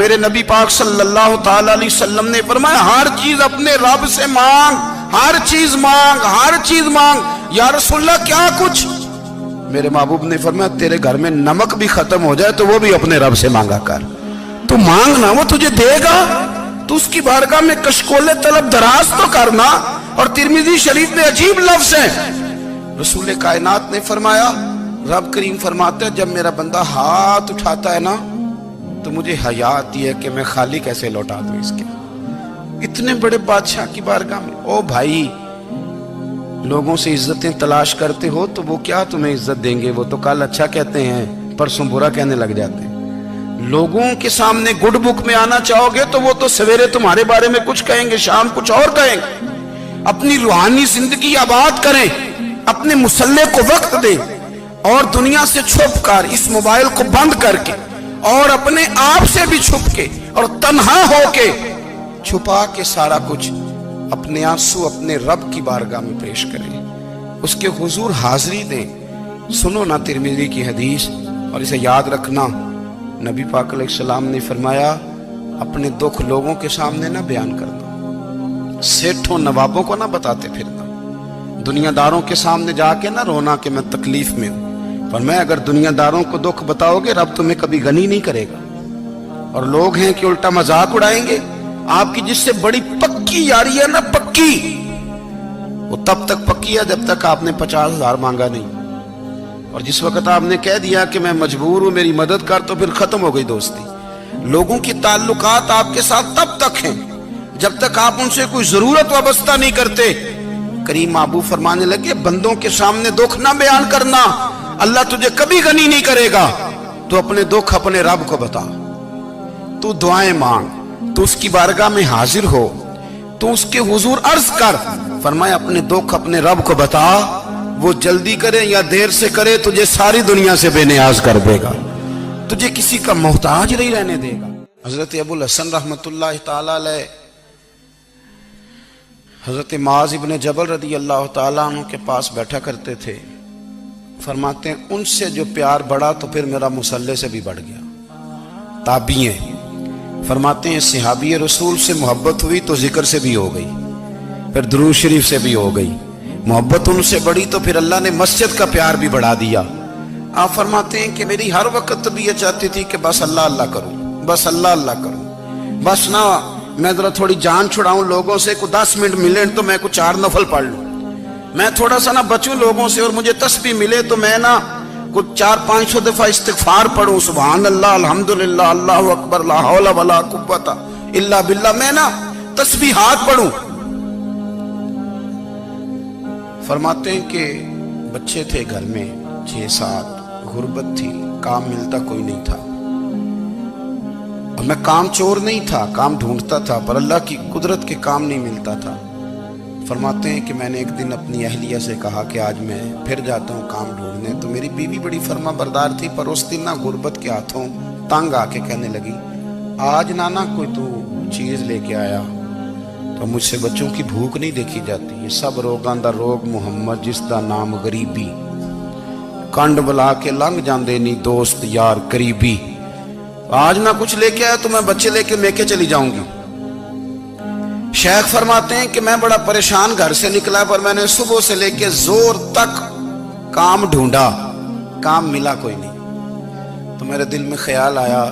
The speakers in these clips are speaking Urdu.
میرے نبی پاک صلی اللہ تعالی علیہ وسلم نے فرمایا ہر چیز اپنے رب سے مانگ، ہر چیز مانگ، ہر چیز مانگ۔ یا رسول اللہ کیا کچھ؟ میرے محبوب نے فرمایا تیرے گھر میں نمک بھی ختم ہو جائے تو وہ بھی اپنے رب سے مانگا کر، تو مانگنا وہ تجھے دے گا، تو اس کی بارگاہ میں کشکول طلب دراز تو کرنا۔ اور ترمذی شریف میں عجیب لفظ ہے، رسول کائنات نے فرمایا، رب کریم فرماتا ہے جب میرا بندہ ہاتھ اٹھاتا ہے نا تو مجھے حیا آتی ہے کہ میں خالی کیسے لوٹا دوں اس کے، اتنے بڑے بادشاہ کی بارگاہ میں۔ او بھائی، لوگوں سے عزتیں تلاش کرتے ہو تو وہ کیا تمہیں عزت دیں گے؟ وہ تو کل اچھا کہتے ہیں پرسوں برا کہنے لگ جاتے ہیں۔ لوگوں کے سامنے گڈ بک میں آنا چاہو گے تو وہ تو سویرے تمہارے بارے میں کچھ کہیں گے، شام کچھ اور کہیں گے۔ اپنی روحانی زندگی آباد کریں، اپنے مسلح کو وقت دیں، اور دنیا سے چھپ کر اس موبائل کو بند کر کے اور اپنے آپ سے بھی چھپ کے اور تنہا ہو کے چھپا کے سارا کچھ اپنے آنسو اپنے رب کی بارگاہ میں پیش کریں، اس کے حضور حاضری دیں۔ سنو نا ترمذی کی حدیث اور اسے یاد رکھنا، نبی پاک علیہ السلام نے فرمایا اپنے دکھ لوگوں کے سامنے نہ بیان کرنا، سیٹھوں نوابوں کو نہ بتاتے پھرنا، دنیا داروں کے سامنے جا کے نہ رونا کہ میں تکلیف میں ہوں۔ فرمایا اگر دنیا داروں کو دکھ بتاؤ گے رب تمہیں کبھی غنی نہیں کرے گا، اور لوگ ہیں کہ الٹا مذاق اڑائیں گے۔ آپ کی جس سے بڑی پکی یاری ہے نا، پکی، وہ تب تک پکی ہے جب تک آپ نے 50,000 مانگا نہیں، اور جس وقت آپ نے کہہ دیا کہ میں مجبور ہوں میری مدد کر تو پھر ختم ہو گئی دوستی۔ لوگوں کی تعلقات آپ کے ساتھ تب تک ہیں جب تک آپ ان سے کوئی ضرورت وابستہ نہیں کرتے۔ کریم محبوب فرمانے لگے بندوں کے سامنے دکھ نہ بیان کرنا، اللہ تجھے کبھی غنی نہیں کرے گا، تو اپنے دکھ اپنے رب کو بتا، تو دعائیں مانگ، تو اس کی بارگاہ میں حاضر ہو، تو اس کے حضور عرض کر۔ فرمایا اپنے دکھ اپنے رب کو بتا، وہ جلدی کرے یا دیر سے کرے تجھے ساری دنیا سے بے نیاز کر دے گا، تجھے کسی کا محتاج نہیں رہنے دے گا۔ حضرت ابو الحسن رحمت اللہ تعالی علیہ حضرت معاذ ابن جبل رضی اللہ تعالیٰ عنہ کے پاس بیٹھا کرتے تھے۔ فرماتے ہیں ان سے جو پیار بڑھا تو پھر میرا مصلح سے بھی بڑھ گیا۔ تابعی ہیں، فرماتے ہیں صحابی رسول سے محبت ہوئی تو ذکر سے بھی ہو گئی، پھر درود شریف سے بھی ہو گئی، محبت ان سے بڑھی تو پھر اللہ نے مسجد کا پیار بھی بڑھا دیا۔ آپ فرماتے ہیں کہ میری ہر وقت طبیعت چاہتی تھی کہ بس اللہ اللہ کروں، بس اللہ اللہ کروں، بس نہ میں ذرا تھوڑی جان چھڑاؤں لوگوں سے، کو 10 منٹ ملے تو میں کچھ 4 نفل پڑھ لوں، میں تھوڑا سا نہ بچوں لوگوں سے، اور مجھے تسبیح ملے تو میں نہ کچھ 400-500 دفعہ استغفار پڑھوں، سبحان اللہ، الحمدللہ، اللہ اکبر، لا حول ولا قوت الا باللہ، میں نہ تسبیحات پڑھوں۔ فرماتے ہیں کہ بچے تھے گھر میں 6-7، غربت تھی، کام ملتا کوئی نہیں تھا، اور میں کام چور نہیں تھا، کام ڈھونڈتا تھا، پر اللہ کی قدرت کے کام نہیں ملتا تھا۔ فرماتے ہیں کہ میں نے ایک دن اپنی اہلیہ سے کہا کہ آج میں پھر جاتا ہوں کام ڈھونڈنے، تو میری بیوی بڑی فرما بردار تھی، پر اس دن نہ غربت کے ہاتھوں تنگ آ کے کہنے لگی آج نانا کوئی تو چیز لے کے آیا، تو مجھ سے بچوں کی بھوک نہیں دیکھی جاتی، یہ سب روگاں دا روگ محمد جس دا نام غریبی، کنڈ بلا کے لنگ جاندے نہیں دوست یار قریبی، آج نہ کچھ لے کے آیا تو میں بچے لے کے میکے چلی جاؤں گی۔ شیخ فرماتے ہیں کہ میں بڑا پریشان گھر سے نکلا، پر میں نے صبح سے لے کے زور تک کام ڈھونڈا، کام ملا کوئی نہیں، تو میرے دل میں خیال آیا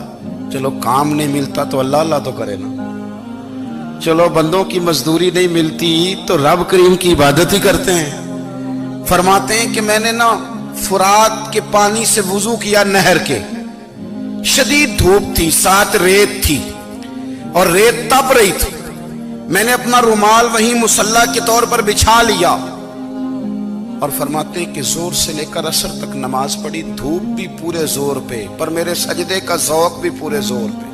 چلو کام نہیں ملتا تو اللہ اللہ تو کرے نا، چلو بندوں کی مزدوری نہیں ملتی تو رب کریم کی عبادت ہی کرتے ہیں۔ فرماتے ہیں کہ میں نے نا فرات کے پانی سے وضو کیا، نہر کے، شدید دھوپ تھی، ساتھ ریت تھی اور ریت تپ رہی تھی، میں نے اپنا رومال وہیں مصلی کے طور پر بچھا لیا، اور فرماتے ہیں کہ زور سے لے کر عصر تک نماز پڑھی، دھوپ بھی پورے زور پہ، پر میرے سجدے کا ذوق بھی پورے زور پہ۔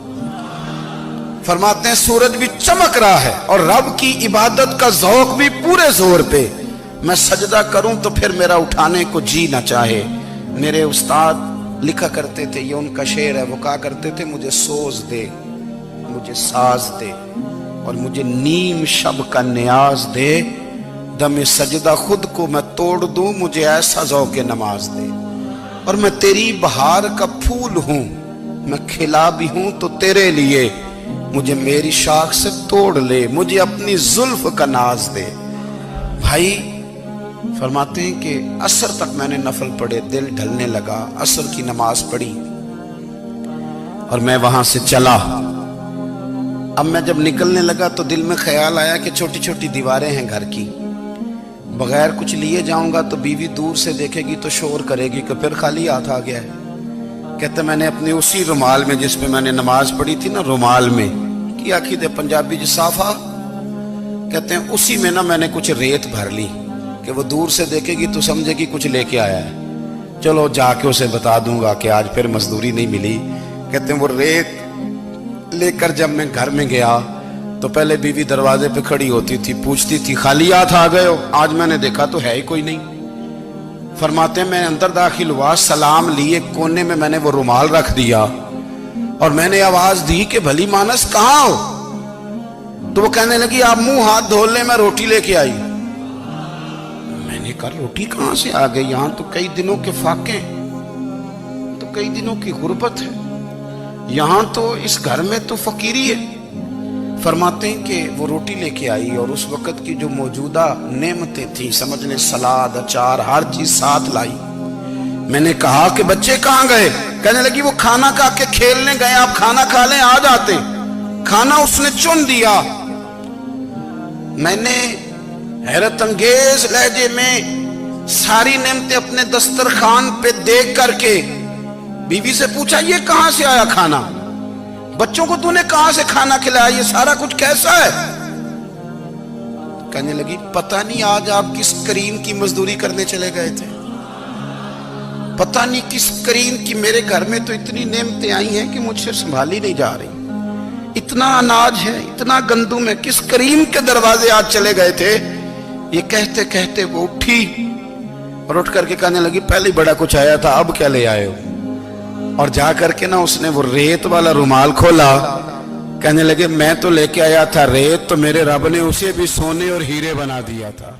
فرماتے ہیں سورج بھی چمک رہا ہے اور رب کی عبادت کا ذوق بھی پورے زور پہ، میں سجدہ کروں تو پھر میرا اٹھانے کو جی نہ چاہے۔ میرے استاد لکھا کرتے تھے، یہ ان کا شعر ہے، وہ کہا کرتے تھے مجھے سوز دے، مجھے ساز دے، اور مجھے نیم شب کا نیاز دے، دم سجدہ خود کو میں توڑ دوں، مجھے ایسا ذوق نماز دے، اور میں تیری بہار کا پھول ہوں، میں کھلا بھی ہوں تو تیرے لیے، مجھے میری شاخ سے توڑ لے، مجھے اپنی زلف کا ناز دے۔ بھائی فرماتے ہیں کہ عصر تک میں نے نفل پڑھے، دل ڈھلنے لگا، عصر کی نماز پڑھی اور میں وہاں سے چلا۔ اب میں جب نکلنے لگا تو دل میں خیال آیا کہ چھوٹی چھوٹی دیواریں ہیں گھر کی، بغیر کچھ لیے جاؤں گا تو بیوی دور سے دیکھے گی تو شور کرے گی کہ پھر خالی ہاتھ آ گیا ہے۔ کہتے میں نے اپنے اسی رومال میں جس پہ میں نے نماز پڑھی تھی نا، رومال میں کی آخی دے پنجابی جسافہ کہتے ہیں، اسی میں نا میں نے کچھ ریت بھر لی کہ وہ دور سے دیکھے گی تو سمجھے گی کچھ لے کے آیا ہے، چلو جا کے اسے بتا دوں گا کہ آج پھر مزدوری نہیں ملی۔ کہتے ہیں وہ ریت لے کر جب میں گھر میں گیا تو پہلے بیوی دروازے پہ کھڑی ہوتی تھی، پوچھتی تھی خالی ہاتھ آ گئے ہو؟ آج میں نے دیکھا تو ہے ہی کوئی نہیں۔ فرماتے ہیں میں اندر داخل ہوا، سلام لیے، کونے میں میں نے وہ رومال رکھ دیا اور میں نے آواز دی کہ بھلی مانس کہاں ہو؟ تو وہ کہنے لگی آپ منہ ہاتھ دھو لیں، میں روٹی لے کے آئی۔ میں نے کہا روٹی کہاں سے آ گئی؟ یہاں تو کئی دنوں کے فاقے، تو کئی دنوں کی غربت ہے، یہاں تو اس گھر میں تو فقیری ہے۔ فرماتے ہیں کہ وہ روٹی لے کے آئی اور اس وقت کی جو موجودہ نعمتیں تھیں، سمجھ لیں سلاد، اچار، ہر چیز ساتھ لائی۔ میں نے کہا کہ بچے کہاں گئے؟ کہنے لگی وہ کھانا کھا کے کھیلنے گئے، آپ کھانا کھا لیں آ جاتے۔ کھانا اس نے چن دیا۔ میں نے حیرت انگیز لہجے میں ساری نعمتیں اپنے دسترخوان پہ دیکھ کر کے بیوی سے پوچھا یہ کہاں سے آیا کھانا؟ بچوں کو تو نے کہاں سے کھانا کھلایا؟ یہ سارا کچھ کیسا ہے؟ کہنے لگی پتہ نہیں آج آپ کس کریم کی مزدوری کرنے چلے گئے تھے، پتہ نہیں کس کریم کی، میرے گھر میں تو اتنی نعمتیں آئی ہیں کہ مجھ سے سنبھالی نہیں جا رہی، اتنا اناج ہے، اتنا گندم ہے، کس کریم کے دروازے آج چلے گئے تھے؟ یہ کہتے کہتے وہ اٹھی اور اٹھ کر کے کہنے لگی پہلے بڑا کچھ آیا تھا، اب کیا لے آئے ہو؟ اور جا کر کے نا اس نے وہ ریت والا رومال کھولا، کہنے لگے میں تو لے کے آیا تھا ریت، تو میرے رب نے اسے بھی سونے اور ہیرے بنا دیا تھا۔